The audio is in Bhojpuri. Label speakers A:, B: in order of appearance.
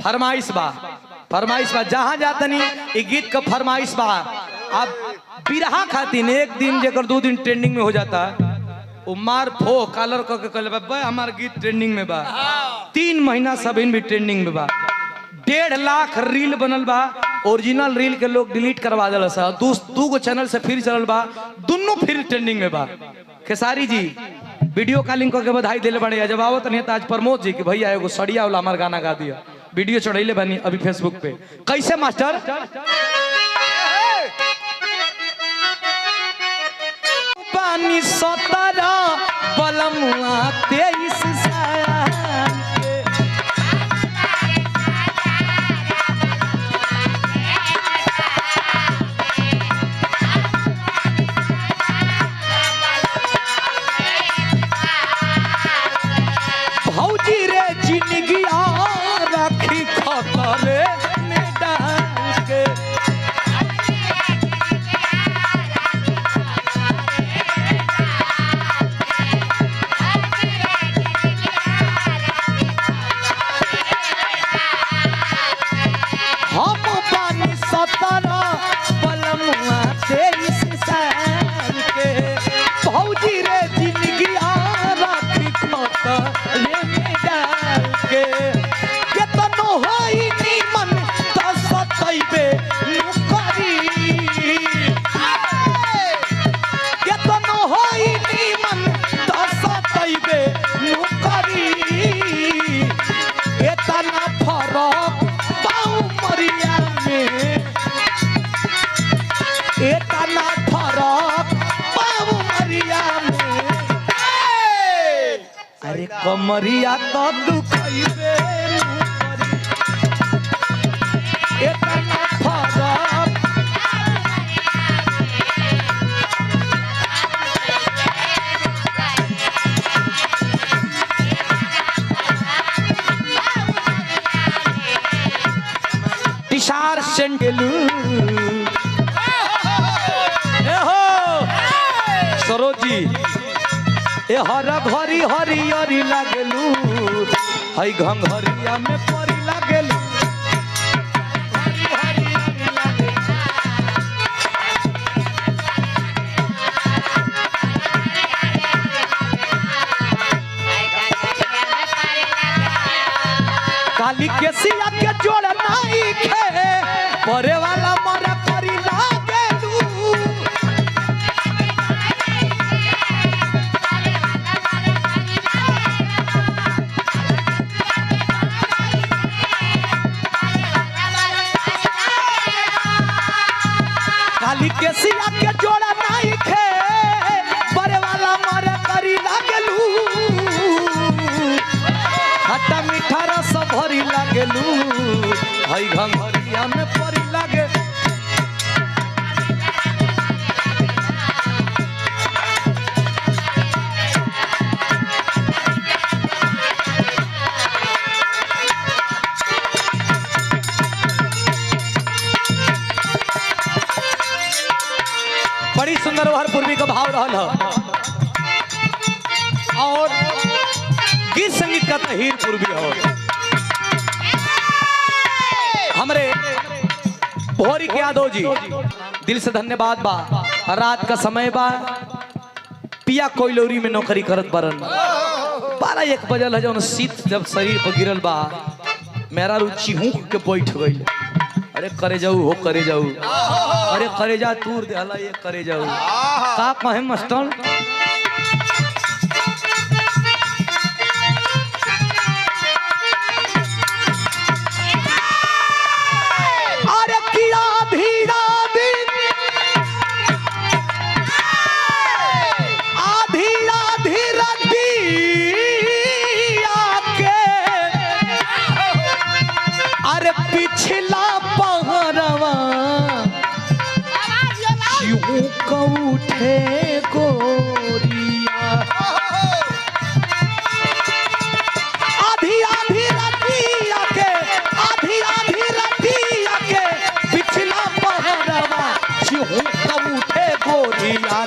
A: फरमाइश बा जहाँ जातनी ये गीत का फरमाइश बा। अब बिरहा खातिर एक दिन जेकर 2 दिन ट्रेंडिंग में हो जाता वो मार फो कलर करके कल हमार गीत ट्रेंडिंग में बा। 3 महीना सबिन भी ट्रेंडिंग में बा। 1.5 लाख रील बनल बा। ओरिजिनल रील के लोग डिलीट करवा दिल सा। 2 गो चैनल से फिर चलल बा। दोनों फिर ट्रेंडिंग में बा। खेसारी जी वीडियो कॉलिंग करके बधाई दिले बने। जब आवत नहीं आज प्रमोद जी कि भैया एगो सड़िया वाला हमार गाना गा दिया। वीडियो चढ़ैले बनी अभी फेसबुक पे। कैसे मास्टर पानी 17 बलमुआ 23 भौजी रे जिंदगी राखी खतरे में डाल के। हम पानी 17 बलमुआ 23 साल के। भौजी रे जिंदगी राखी खतरे में डाल के। केतनो होई निमन त सतैबे नुकरी। केतनो होई निमन त सतैबे नुकरी। एतना फरक पाऊ मरिया में। एतना फरक पाऊ मरिया में। अरे कमरिया तो दुखैबे एतना फरक। टिशार सेंडेलू सरोजी ए हरा घरी हरियरी लागेलू। हई घंघरिया में परी लागेलू। काली के सिया के जोड़ नहीं खे परे वाला मरे परी लागेलू। काली के सिया के जोड़ा नहीं खे परे वाला मरे परी लागेलू। खट्टा मीठा रस भरी लागेलू। हई घंघरिया में परी लागे। बड़ी सुंदर वहर पूर्वी का भाव रहल है। और गीत संगीत का तहीर पूर्वी हो। हमरे भोरी के यादव जी दिल से धन्यवाद बा। रात का समय बा। पिया कोयलोरी में नौकरी करत बरन 12-1 बजल है। जौन शीत जब शरीर पर गिरल बा मेरा रुचि हूँ के बैठ गई। अरे करे जाऊ हो करे जाऊ। अरे करे जा तूर दे हला ये करे जाऊ का कहे मास्टर। अरे किया धीरा पिछला पहरवा उठे गोरिया। आधी आधी रतिया के पिछला पहरवा उठे गोरिया।